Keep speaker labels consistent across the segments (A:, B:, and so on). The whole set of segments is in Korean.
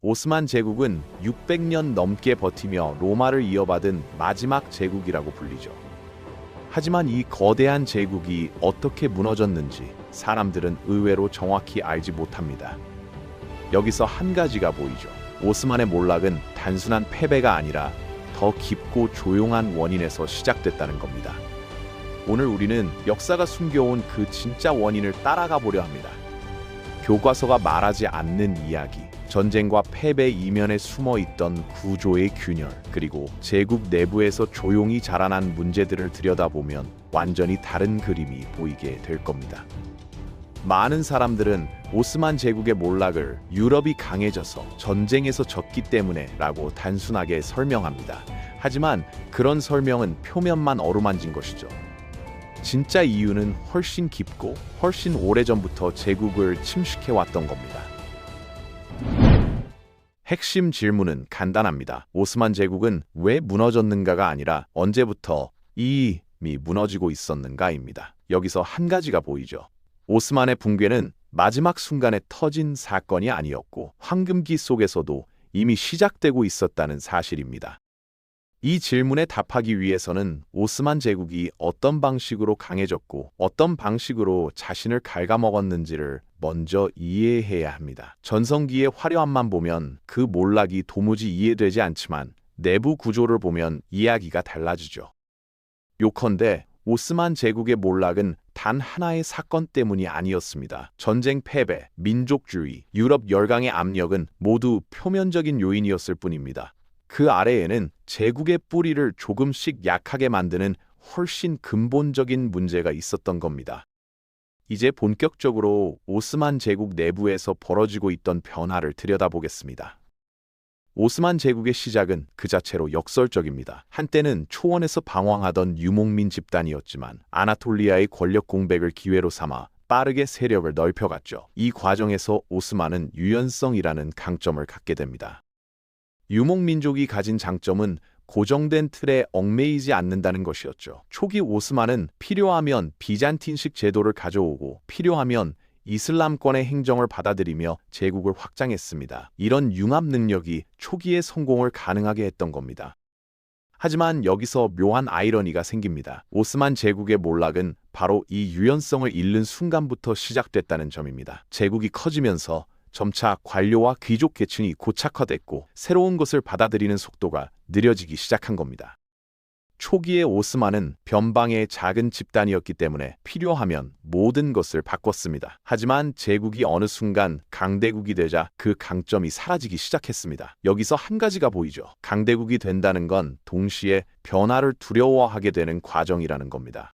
A: 오스만 제국은 600년 넘게 버티며 로마를 이어받은 마지막 제국이라고 불리죠. 하지만 이 거대한 제국이 어떻게 무너졌는지 사람들은 의외로 정확히 알지 못합니다. 여기서 한 가지가 보이죠. 오스만의 몰락은 단순한 패배가 아니라 더 깊고 조용한 원인에서 시작됐다는 겁니다. 오늘 우리는 역사가 숨겨온 그 진짜 원인을 따라가 보려 합니다. 교과서가 말하지 않는 이야기, 전쟁과 패배 이면에 숨어 있던 구조의 균열, 그리고 제국 내부에서 조용히 자라난 문제들을 들여다보면 완전히 다른 그림이 보이게 될 겁니다. 많은 사람들은 오스만 제국의 몰락을 유럽이 강해져서 전쟁에서 졌기 때문에라고 단순하게 설명합니다. 하지만 그런 설명은 표면만 어루만진 것이죠. 진짜 이유는 훨씬 깊고 훨씬 오래전부터 제국을 침식해왔던 겁니다. 핵심 질문은 간단합니다. 오스만 제국은 왜 무너졌는가가 아니라 언제부터 이미 무너지고 있었는가입니다. 여기서 한 가지가 보이죠. 오스만의 붕괴는 마지막 순간에 터진 사건이 아니었고 황금기 속에서도 이미 시작되고 있었다는 사실입니다. 이 질문에 답하기 위해서는 오스만 제국이 어떤 방식으로 강해졌고 어떤 방식으로 자신을 갉아먹었는지를 먼저 이해해야 합니다. 전성기의 화려함만 보면 그 몰락이 도무지 이해되지 않지만 내부 구조를 보면 이야기가 달라지죠. 요컨대 오스만 제국의 몰락은 단 하나의 사건 때문이 아니었습니다. 전쟁 패배, 민족주의, 유럽 열강의 압력은 모두 표면적인 요인이었을 뿐입니다. 그 아래에는 제국의 뿌리를 조금씩 약하게 만드는 훨씬 근본적인 문제가 있었던 겁니다. 이제 본격적으로 오스만 제국 내부에서 벌어지고 있던 변화를 들여다보겠습니다. 오스만 제국의 시작은 그 자체로 역설적입니다. 한때는 초원에서 방황하던 유목민 집단이었지만 아나톨리아의 권력 공백을 기회로 삼아 빠르게 세력을 넓혀갔죠. 이 과정에서 오스만은 유연성이라는 강점을 갖게 됩니다. 유목민족이 가진 장점은 고정된 틀에 얽매이지 않는다는 것이었죠. 초기 오스만은 필요하면 비잔틴식 제도를 가져오고 필요하면 이슬람권의 행정을 받아들이며 제국을 확장했습니다. 이런 융합 능력이 초기의 성공을 가능하게 했던 겁니다. 하지만 여기서 묘한 아이러니가 생깁니다. 오스만 제국의 몰락은 바로 이 유연성을 잃는 순간부터 시작됐다는 점입니다. 제국이 커지면서 점차 관료와 귀족 계층이 고착화됐고 새로운 것을 받아들이는 속도가 느려지기 시작한 겁니다. 초기의 오스만은 변방의 작은 집단이었기 때문에 필요하면 모든 것을 바꿨습니다. 하지만 제국이 어느 순간 강대국이 되자 그 강점이 사라지기 시작했습니다. 여기서 한 가지가 보이죠. 강대국이 된다는 건 동시에 변화를 두려워하게 되는 과정이라는 겁니다.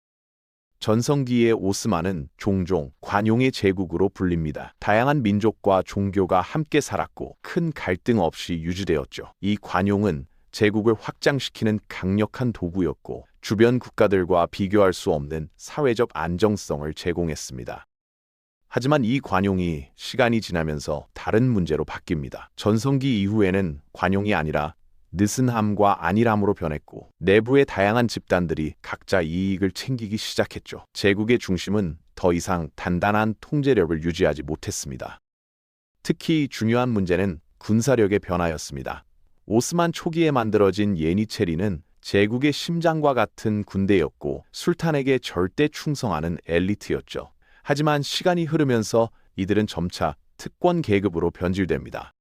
A: 전성기의 오스만은 종종 관용의 제국으로 불립니다. 다양한 민족과 종교가 함께 살았고 큰 갈등 없이 유지되었죠. 이 관용은 제국을 확장시키는 강력한 도구였고 주변 국가들과 비교할 수 없는 사회적 안정성을 제공했습니다. 하지만 이 관용이 시간이 지나면서 다른 문제로 바뀝니다. 전성기 이후에는 관용이 아니라 느슨함과 안일함으로 변했고 내부의 다양한 집단들이 각자 이익을 챙기기 시작했죠. 제국의 중심은 더 이상 단단한 통제력을 유지하지 못했습니다. 특히 중요한 문제는 군사력의 변화였습니다. 오스만 초기에 만들어진 예니체리는 제국의 심장과 같은 군대였고 술탄에게 절대 충성하는 엘리트였죠. 하지만 시간이 흐르면서 이들은 점차 특권 계급으로 변질됩니다.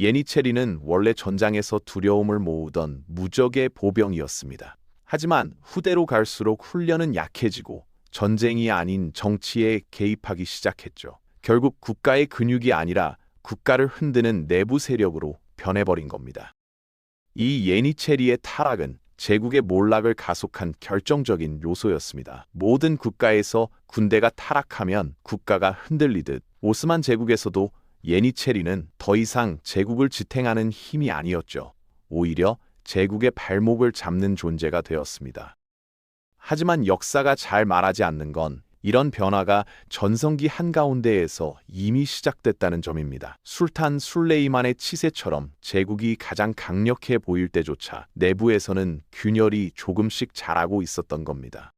A: 예니체리는 원래 전장에서 두려움을 모으던 무적의 보병이었습니다. 하지만 후대로 갈수록 훈련은 약해지고 전쟁이 아닌 정치에 개입하기 시작했죠. 결국 국가의 근육이 아니라 국가를 흔드는 내부 세력으로 변해버린 겁니다. 이 예니체리의 타락은 제국의 몰락을 가속한 결정적인 요소였습니다. 모든 국가에서 군대가 타락하면 국가가 흔들리듯 오스만 제국에서도 예니체리는 더 이상 제국을 지탱하는 힘이 아니었죠. 오히려 제국의 발목을 잡는 존재가 되었습니다. 하지만 역사가 잘 말하지 않는 건 이런 변화가 전성기 한가운데에서 이미 시작됐다는 점입니다. 술탄 술레이만의 치세처럼 제국이 가장 강력해 보일 때조차 내부에서는 균열이 조금씩 자라고 있었던 겁니다.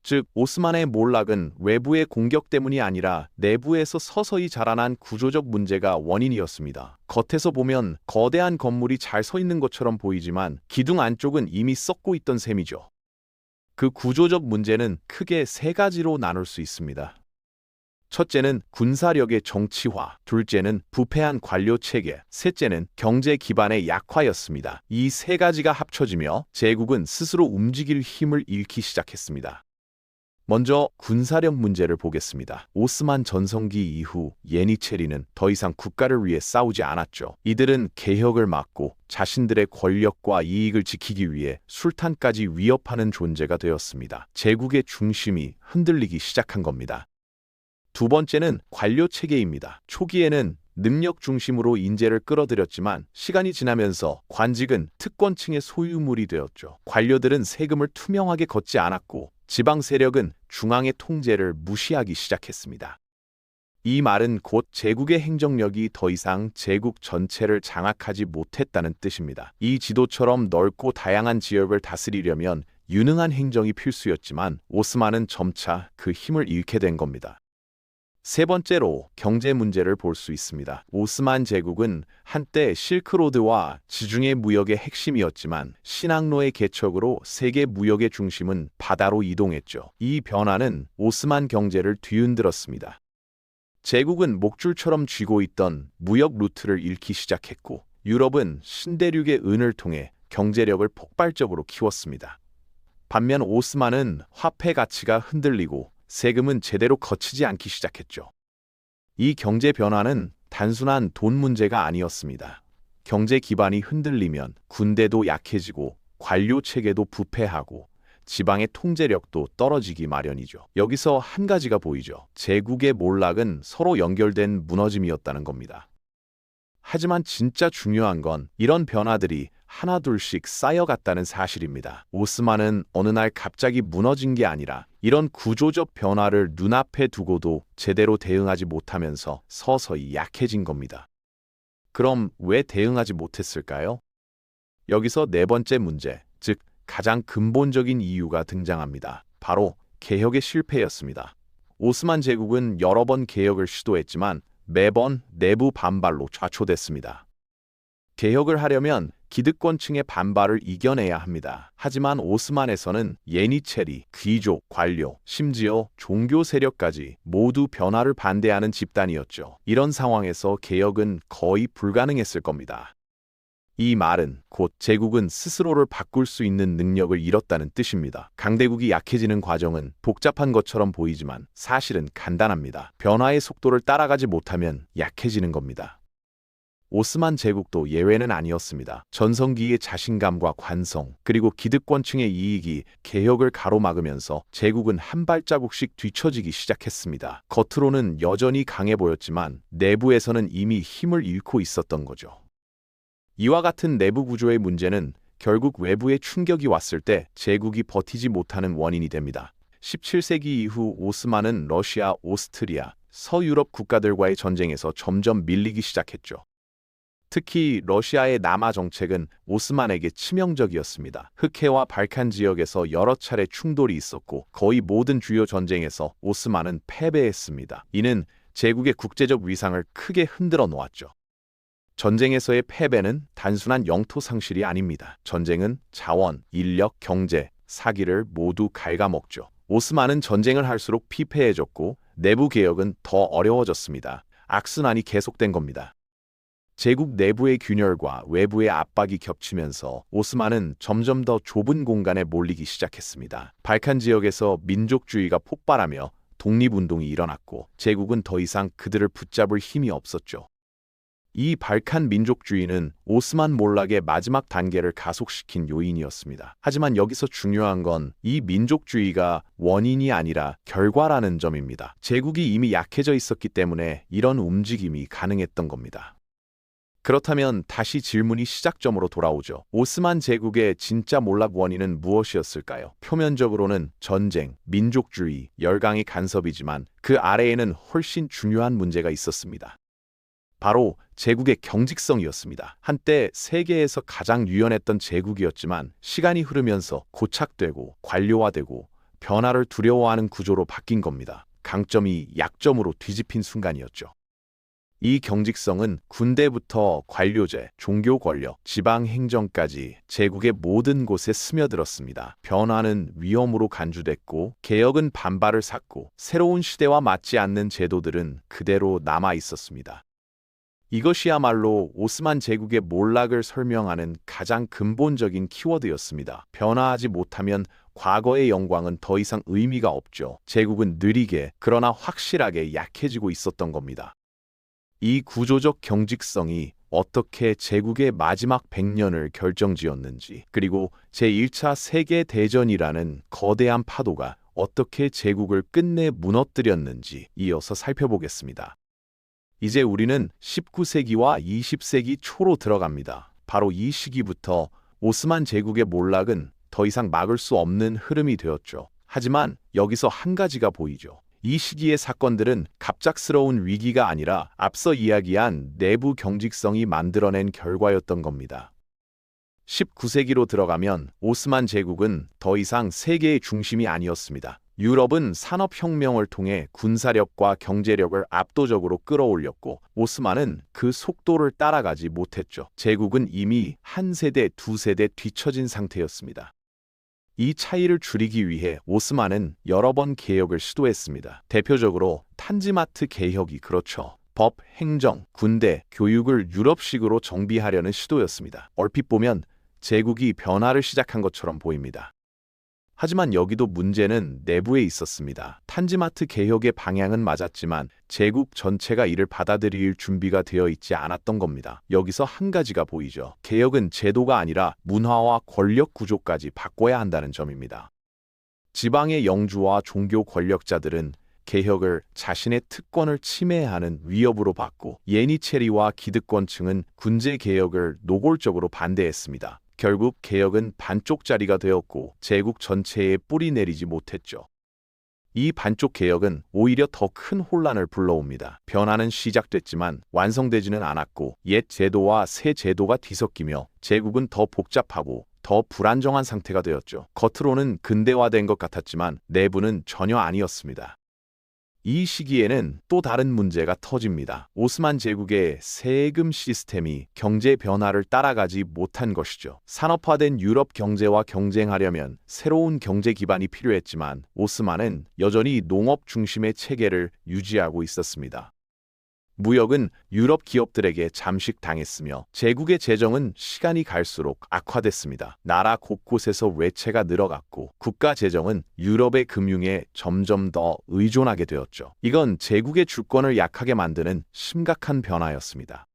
A: 즉, 오스만의 몰락은 외부의 공격 때문이 아니라 내부에서 서서히 자라난 구조적 문제가 원인이었습니다. 겉에서 보면 거대한 건물이 잘 서 있는 것처럼 보이지만 기둥 안쪽은 이미 썩고 있던 셈이죠. 그 구조적 문제는 크게 세 가지로 나눌 수 있습니다. 첫째는 군사력의 정치화, 둘째는 부패한 관료 체계, 셋째는 경제 기반의 약화였습니다. 이 세 가지가 합쳐지며 제국은 스스로 움직일 힘을 잃기 시작했습니다. 먼저 군사력 문제를 보겠습니다. 오스만 전성기 이후 예니체리는 더 이상 국가를 위해 싸우지 않았죠. 이들은 개혁을 막고 자신들의 권력과 이익을 지키기 위해 술탄까지 위협하는 존재가 되었습니다. 제국의 중심이 흔들리기 시작한 겁니다. 두 번째는 관료 체계입니다. 초기에는 능력 중심으로 인재를 끌어들였지만 시간이 지나면서 관직은 특권층의 소유물이 되었죠. 관료들은 세금을 투명하게 걷지 않았고 지방 세력은 중앙의 통제를 무시하기 시작했습니다. 이 말은 곧 제국의 행정력이 더 이상 제국 전체를 장악하지 못했다는 뜻입니다. 이 지도처럼 넓고 다양한 지역을 다스리려면 유능한 행정이 필수였지만 오스만은 점차 그 힘을 잃게 된 겁니다. 세 번째로 경제 문제를 볼 수 있습니다. 오스만 제국은 한때 실크로드와 지중해 무역의 핵심이었지만 신항로의 개척으로 세계 무역의 중심은 바다로 이동했죠. 이 변화는 오스만 경제를 뒤흔들었습니다. 제국은 목줄처럼 쥐고 있던 무역 루트를 잃기 시작했고 유럽은 신대륙의 은을 통해 경제력을 폭발적으로 키웠습니다. 반면 오스만은 화폐 가치가 흔들리고 세금은 제대로 거치지 않기 시작했죠. 이 경제 변화는 단순한 돈 문제가 아니었습니다. 경제 기반이 흔들리면 군대도 약해지고 관료 체계도 부패하고 지방의 통제력도 떨어지기 마련이죠. 여기서 한 가지가 보이죠. 제국의 몰락은 서로 연결된 무너짐이었다는 겁니다. 하지만 진짜 중요한 건 이런 변화들이 하나둘씩 쌓여갔다는 사실입니다. 오스만은 어느 날 갑자기 무너진 게 아니라 이런 구조적 변화를 눈앞에 두고도 제대로 대응하지 못하면서 서서히 약해진 겁니다. 그럼 왜 대응하지 못했을까요? 여기서 네 번째 문제, 즉 가장 근본적인 이유가 등장합니다. 바로 개혁의 실패였습니다. 오스만 제국은 여러 번 개혁을 시도했지만 매번 내부 반발로 좌초됐습니다. 개혁을 하려면 기득권층의 반발을 이겨내야 합니다. 하지만 오스만에서는 예니체리, 귀족, 관료, 심지어 종교 세력까지 모두 변화를 반대하는 집단이었죠. 이런 상황에서 개혁은 거의 불가능했을 겁니다. 이 말은 곧 제국은 스스로를 바꿀 수 있는 능력을 잃었다는 뜻입니다. 강대국이 약해지는 과정은 복잡한 것처럼 보이지만 사실은 간단합니다. 변화의 속도를 따라가지 못하면 약해지는 겁니다. 오스만 제국도 예외는 아니었습니다. 전성기의 자신감과 관성, 그리고 기득권층의 이익이 개혁을 가로막으면서 제국은 한 발자국씩 뒤처지기 시작했습니다. 겉으로는 여전히 강해 보였지만 내부에서는 이미 힘을 잃고 있었던 거죠. 이와 같은 내부 구조의 문제는 결국 외부의 충격이 왔을 때 제국이 버티지 못하는 원인이 됩니다. 17세기 이후 오스만은 러시아, 오스트리아, 서유럽 국가들과의 전쟁에서 점점 밀리기 시작했죠. 특히 러시아의 남하 정책은 오스만에게 치명적이었습니다. 흑해와 발칸 지역에서 여러 차례 충돌이 있었고 거의 모든 주요 전쟁에서 오스만은 패배했습니다. 이는 제국의 국제적 위상을 크게 흔들어 놓았죠. 전쟁에서의 패배는 단순한 영토 상실이 아닙니다. 전쟁은 자원, 인력, 경제, 사기를 모두 갉아먹죠. 오스만은 전쟁을 할수록 피폐해졌고 내부 개혁은 더 어려워졌습니다. 악순환이 계속된 겁니다. 제국 내부의 균열과 외부의 압박이 겹치면서 오스만은 점점 더 좁은 공간에 몰리기 시작했습니다. 발칸 지역에서 민족주의가 폭발하며 독립운동이 일어났고 제국은 더 이상 그들을 붙잡을 힘이 없었죠. 이 발칸 민족주의는 오스만 몰락의 마지막 단계를 가속시킨 요인이었습니다. 하지만 여기서 중요한 건 이 민족주의가 원인이 아니라 결과라는 점입니다. 제국이 이미 약해져 있었기 때문에 이런 움직임이 가능했던 겁니다. 그렇다면 다시 질문이 시작점으로 돌아오죠. 오스만 제국의 진짜 몰락 원인은 무엇이었을까요? 표면적으로는 전쟁, 민족주의, 열강의 간섭이지만 그 아래에는 훨씬 중요한 문제가 있었습니다. 바로 제국의 경직성이었습니다. 한때 세계에서 가장 유연했던 제국이었지만 시간이 흐르면서 고착되고 관료화되고 변화를 두려워하는 구조로 바뀐 겁니다. 강점이 약점으로 뒤집힌 순간이었죠. 이 경직성은 군대부터 관료제, 종교 권력, 지방 행정까지 제국의 모든 곳에 스며들었습니다. 변화는 위험으로 간주됐고 개혁은 반발을 샀고 새로운 시대와 맞지 않는 제도들은 그대로 남아 있었습니다. 이것이야말로 오스만 제국의 몰락을 설명하는 가장 근본적인 키워드였습니다. 변화하지 못하면 과거의 영광은 더 이상 의미가 없죠. 제국은 느리게 그러나 확실하게 약해지고 있었던 겁니다. 이 구조적 경직성이 어떻게 제국의 마지막 100년을 결정지었는지, 그리고 제1차 세계대전이라는 거대한 파도가 어떻게 제국을 끝내 무너뜨렸는지 이어서 살펴보겠습니다. 이제 우리는 19세기와 20세기 초로 들어갑니다. 바로 이 시기부터 오스만 제국의 몰락은 더 이상 막을 수 없는 흐름이 되었죠. 하지만 여기서 한 가지가 보이죠. 이 시기의 사건들은 갑작스러운 위기가 아니라 앞서 이야기한 내부 경직성이 만들어낸 결과였던 겁니다. 19세기로 들어가면 오스만 제국은 더 이상 세계의 중심이 아니었습니다. 유럽은 산업혁명을 통해 군사력과 경제력을 압도적으로 끌어올렸고 오스만은 그 속도를 따라가지 못했죠. 제국은 이미 한 세대, 두 세대 뒤처진 상태였습니다. 이 차이를 줄이기 위해 오스만은 여러 번 개혁을 시도했습니다. 대표적으로 탄지마트 개혁이 그렇죠. 법, 행정, 군대, 교육을 유럽식으로 정비하려는 시도였습니다. 얼핏 보면 제국이 변화를 시작한 것처럼 보입니다. 하지만 여기도 문제는 내부에 있었습니다. 탄지마트 개혁의 방향은 맞았지만 제국 전체가 이를 받아들일 준비가 되어 있지 않았던 겁니다. 여기서 한 가지가 보이죠. 개혁은 제도가 아니라 문화와 권력 구조까지 바꿔야 한다는 점입니다. 지방의 영주와 종교 권력자들은 개혁을 자신의 특권을 침해하는 위협으로 봤고 예니체리와 기득권층은 군제 개혁을 노골적으로 반대했습니다. 결국 개혁은 반쪽짜리가 되었고 제국 전체에 뿌리 내리지 못했죠. 이 반쪽 개혁은 오히려 더 큰 혼란을 불러옵니다. 변화는 시작됐지만 완성되지는 않았고 옛 제도와 새 제도가 뒤섞이며 제국은 더 복잡하고 더 불안정한 상태가 되었죠. 겉으로는 근대화된 것 같았지만 내부는 전혀 아니었습니다. 이 시기에는 또 다른 문제가 터집니다. 오스만 제국의 세금 시스템이 경제 변화를 따라가지 못한 것이죠. 산업화된 유럽 경제와 경쟁하려면 새로운 경제 기반이 필요했지만 오스만은 여전히 농업 중심의 체계를 유지하고 있었습니다. 무역은 유럽 기업들에게 잠식당했으며 제국의 재정은 시간이 갈수록 악화됐습니다. 나라 곳곳에서 외채가 늘어갔고 국가 재정은 유럽의 금융에 점점 더 의존하게 되었죠. 이건 제국의 주권을 약하게 만드는 심각한 변화였습니다.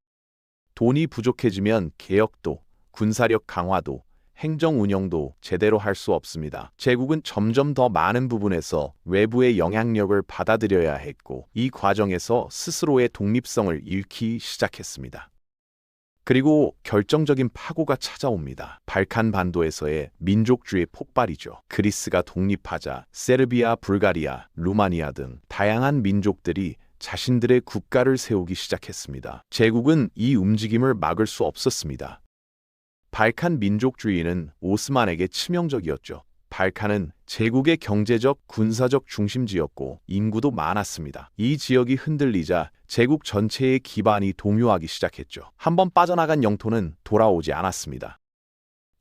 A: 돈이 부족해지면 개혁도, 군사력 강화도, 행정 운영도 제대로 할 수 없습니다. 제국은 점점 더 많은 부분에서 외부의 영향력을 받아들여야 했고 이 과정에서 스스로의 독립성을 잃기 시작했습니다. 그리고 결정적인 파고가 찾아옵니다. 발칸 반도에서의 민족주의 폭발이죠. 그리스가 독립하자 세르비아, 불가리아, 루마니아 등 다양한 민족들이 자신들의 국가를 세우기 시작했습니다. 제국은 이 움직임을 막을 수 없었습니다. 발칸 민족주의는 오스만에게 치명적이었죠. 발칸은 제국의 경제적, 군사적 중심지였고 인구도 많았습니다. 이 지역이 흔들리자 제국 전체의 기반이 동요하기 시작했죠. 한번 빠져나간 영토는 돌아오지 않았습니다.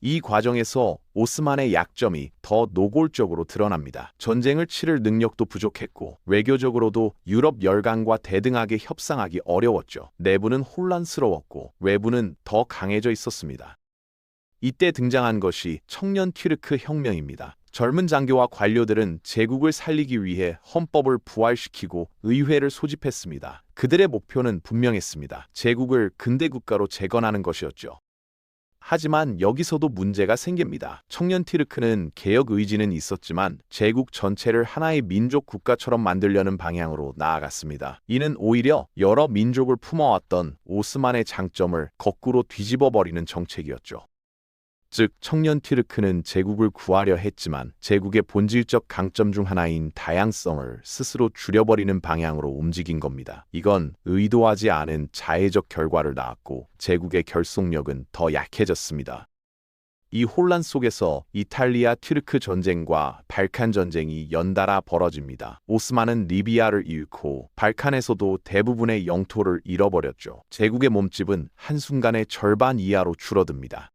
A: 이 과정에서 오스만의 약점이 더 노골적으로 드러납니다. 전쟁을 치를 능력도 부족했고 외교적으로도 유럽 열강과 대등하게 협상하기 어려웠죠. 내부는 혼란스러웠고 외부는 더 강해져 있었습니다. 이때 등장한 것이 청년 튀르크 혁명입니다. 젊은 장교와 관료들은 제국을 살리기 위해 헌법을 부활시키고 의회를 소집했습니다. 그들의 목표는 분명했습니다. 제국을 근대 국가로 재건하는 것이었죠. 하지만 여기서도 문제가 생깁니다. 청년 튀르크는 개혁 의지는 있었지만 제국 전체를 하나의 민족 국가처럼 만들려는 방향으로 나아갔습니다. 이는 오히려 여러 민족을 품어왔던 오스만의 장점을 거꾸로 뒤집어버리는 정책이었죠. 즉 청년 튀르크는 제국을 구하려 했지만 제국의 본질적 강점 중 하나인 다양성을 스스로 줄여버리는 방향으로 움직인 겁니다. 이건 의도하지 않은 자해적 결과를 낳았고 제국의 결속력은 더 약해졌습니다. 이 혼란 속에서 이탈리아 튀르크 전쟁과 발칸 전쟁이 연달아 벌어집니다. 오스만은 리비아를 잃고 발칸에서도 대부분의 영토를 잃어버렸죠. 제국의 몸집은 한순간에 절반 이하로 줄어듭니다.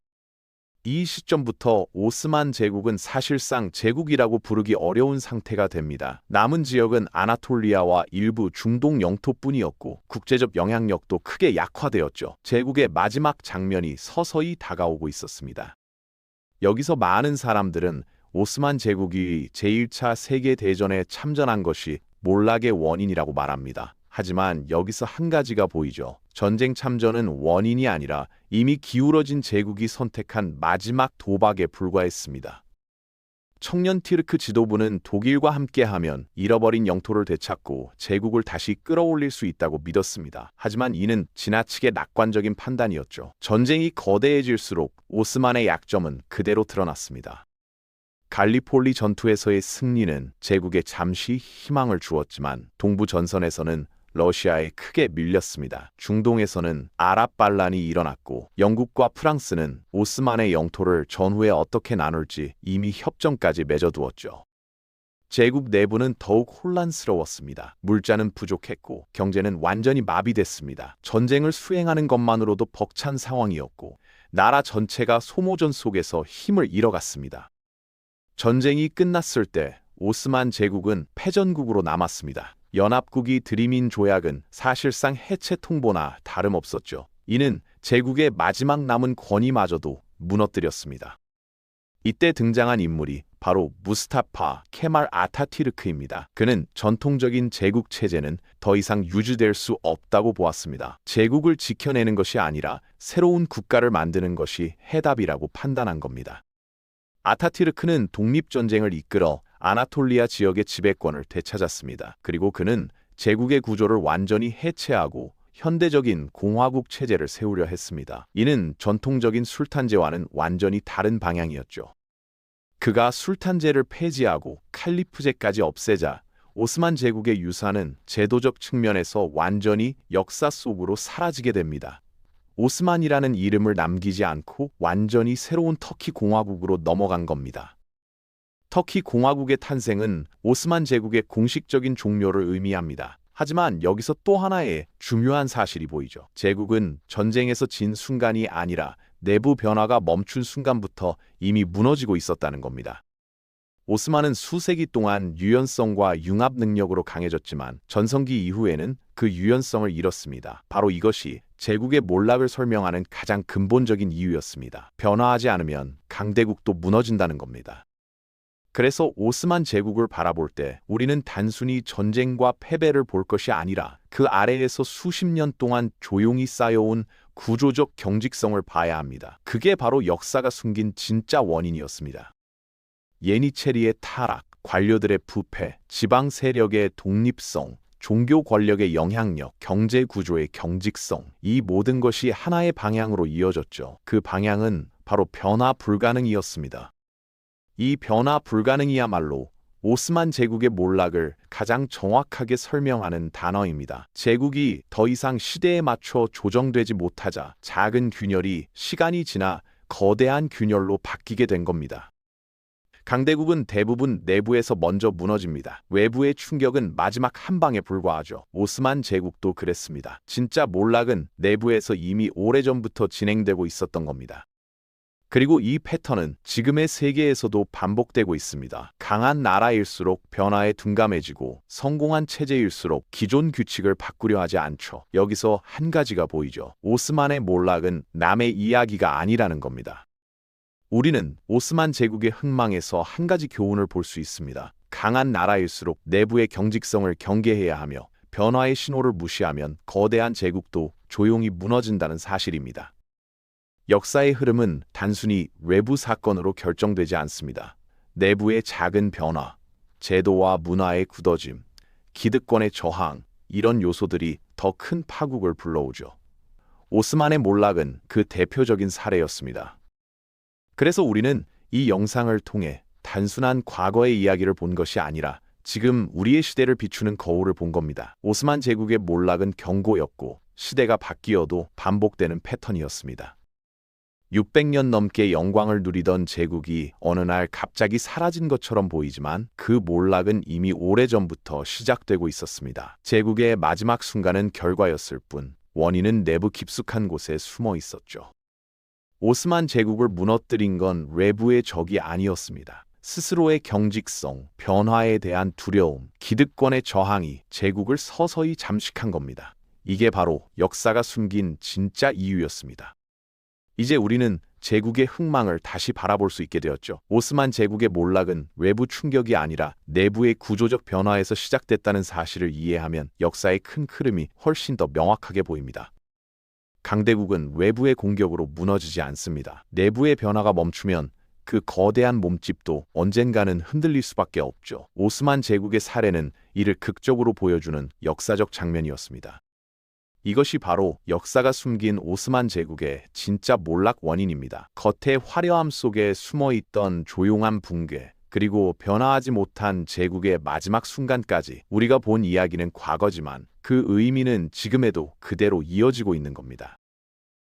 A: 이 시점부터 오스만 제국은 사실상 제국이라고 부르기 어려운 상태가 됩니다. 남은 지역은 아나톨리아와 일부 중동 영토뿐이었고 국제적 영향력도 크게 약화되었죠. 제국의 마지막 장면이 서서히 다가오고 있었습니다. 여기서 많은 사람들은 오스만 제국이 제1차 세계대전에 참전한 것이 몰락의 원인이라고 말합니다. 하지만 여기서 한 가지가 보이죠. 전쟁 참전은 원인이 아니라 이미 기울어진 제국이 선택한 마지막 도박에 불과했습니다. 청년 튀르크 지도부는 독일과 함께하면 잃어버린 영토를 되찾고 제국을 다시 끌어올릴 수 있다고 믿었습니다. 하지만 이는 지나치게 낙관적인 판단이었죠. 전쟁이 거대해질수록 오스만의 약점은 그대로 드러났습니다. 갈리폴리 전투에서의 승리는 제국에 잠시 희망을 주었지만 동부 전선에서는 러시아에 크게 밀렸습니다. 중동에서는 아랍 반란이 일어났고 영국과 프랑스는 오스만의 영토를 전후에 어떻게 나눌지 이미 협정까지 맺어두었죠. 제국 내부는 더욱 혼란스러웠습니다. 물자는 부족했고 경제는 완전히 마비됐습니다. 전쟁을 수행하는 것만으로도 벅찬 상황이었고 나라 전체가 소모전 속에서 힘을 잃어갔습니다. 전쟁이 끝났을 때 오스만 제국은 패전국으로 남았습니다. 연합국이 들이민 조약은 사실상 해체 통보나 다름없었죠. 이는 제국의 마지막 남은 권위마저도 무너뜨렸습니다. 이때 등장한 인물이 바로 무스타파 케말 아타튀르크입니다. 그는 전통적인 제국 체제는 더 이상 유지될 수 없다고 보았습니다. 제국을 지켜내는 것이 아니라 새로운 국가를 만드는 것이 해답이라고 판단한 겁니다. 아타튀르크는 독립전쟁을 이끌어 아나톨리아 지역의 지배권을 되찾았습니다. 그리고 그는 제국의 구조를 완전히 해체하고 현대적인 공화국 체제를 세우려 했습니다. 이는 전통적인 술탄제와는 완전히 다른 방향이었죠. 그가 술탄제를 폐지하고 칼리프제까지 없애자 오스만 제국의 유산은 제도적 측면에서 완전히 역사 속으로 사라지게 됩니다. 오스만이라는 이름을 남기지 않고 완전히 새로운 터키 공화국으로 넘어간 겁니다. 터키 공화국의 탄생은 오스만 제국의 공식적인 종료를 의미합니다. 하지만 여기서 또 하나의 중요한 사실이 보이죠. 제국은 전쟁에서 진 순간이 아니라 내부 변화가 멈춘 순간부터 이미 무너지고 있었다는 겁니다. 오스만은 수세기 동안 유연성과 융합 능력으로 강해졌지만 전성기 이후에는 그 유연성을 잃었습니다. 바로 이것이 제국의 몰락을 설명하는 가장 근본적인 이유였습니다. 변화하지 않으면 강대국도 무너진다는 겁니다. 그래서 오스만 제국을 바라볼 때 우리는 단순히 전쟁과 패배를 볼 것이 아니라 그 아래에서 수십 년 동안 조용히 쌓여온 구조적 경직성을 봐야 합니다. 그게 바로 역사가 숨긴 진짜 원인이었습니다. 예니체리의 타락, 관료들의 부패, 지방 세력의 독립성, 종교 권력의 영향력, 경제 구조의 경직성, 이 모든 것이 하나의 방향으로 이어졌죠. 그 방향은 바로 변화 불가능이었습니다. 이 변화 불가능이야말로 오스만 제국의 몰락을 가장 정확하게 설명하는 단어입니다. 제국이 더 이상 시대에 맞춰 조정되지 못하자 작은 균열이 시간이 지나 거대한 균열로 바뀌게 된 겁니다. 강대국은 대부분 내부에서 먼저 무너집니다. 외부의 충격은 마지막 한 방에 불과하죠. 오스만 제국도 그랬습니다. 진짜 몰락은 내부에서 이미 오래전부터 진행되고 있었던 겁니다. 그리고 이 패턴은 지금의 세계에서도 반복되고 있습니다. 강한 나라일수록 변화에 둔감해지고 성공한 체제일수록 기존 규칙을 바꾸려 하지 않죠. 여기서 한 가지가 보이죠. 오스만의 몰락은 남의 이야기가 아니라는 겁니다. 우리는 오스만 제국의 흥망에서 한 가지 교훈을 볼 수 있습니다. 강한 나라일수록 내부의 경직성을 경계해야 하며 변화의 신호를 무시하면 거대한 제국도 조용히 무너진다는 사실입니다. 역사의 흐름은 단순히 외부 사건으로 결정되지 않습니다. 내부의 작은 변화, 제도와 문화의 굳어짐, 기득권의 저항, 이런 요소들이 더 큰 파국을 불러오죠. 오스만의 몰락은 그 대표적인 사례였습니다. 그래서 우리는 이 영상을 통해 단순한 과거의 이야기를 본 것이 아니라 지금 우리의 시대를 비추는 거울을 본 겁니다. 오스만 제국의 몰락은 경고였고 시대가 바뀌어도 반복되는 패턴이었습니다. 600년 넘게 영광을 누리던 제국이 어느 날 갑자기 사라진 것처럼 보이지만 그 몰락은 이미 오래전부터 시작되고 있었습니다. 제국의 마지막 순간은 결과였을 뿐 원인은 내부 깊숙한 곳에 숨어 있었죠. 오스만 제국을 무너뜨린 건 외부의 적이 아니었습니다. 스스로의 경직성, 변화에 대한 두려움, 기득권의 저항이 제국을 서서히 잠식한 겁니다. 이게 바로 역사가 숨긴 진짜 이유였습니다. 이제 우리는 제국의 흥망을 다시 바라볼 수 있게 되었죠. 오스만 제국의 몰락은 외부 충격이 아니라 내부의 구조적 변화에서 시작됐다는 사실을 이해하면 역사의 큰 흐름이 훨씬 더 명확하게 보입니다. 강대국은 외부의 공격으로 무너지지 않습니다. 내부의 변화가 멈추면 그 거대한 몸집도 언젠가는 흔들릴 수밖에 없죠. 오스만 제국의 사례는 이를 극적으로 보여주는 역사적 장면이었습니다. 이것이 바로 역사가 숨긴 오스만 제국의 진짜 몰락 원인입니다. 겉의 화려함 속에 숨어있던 조용한 붕괴, 그리고 변화하지 못한 제국의 마지막 순간까지 우리가 본 이야기는 과거지만 그 의미는 지금에도 그대로 이어지고 있는 겁니다.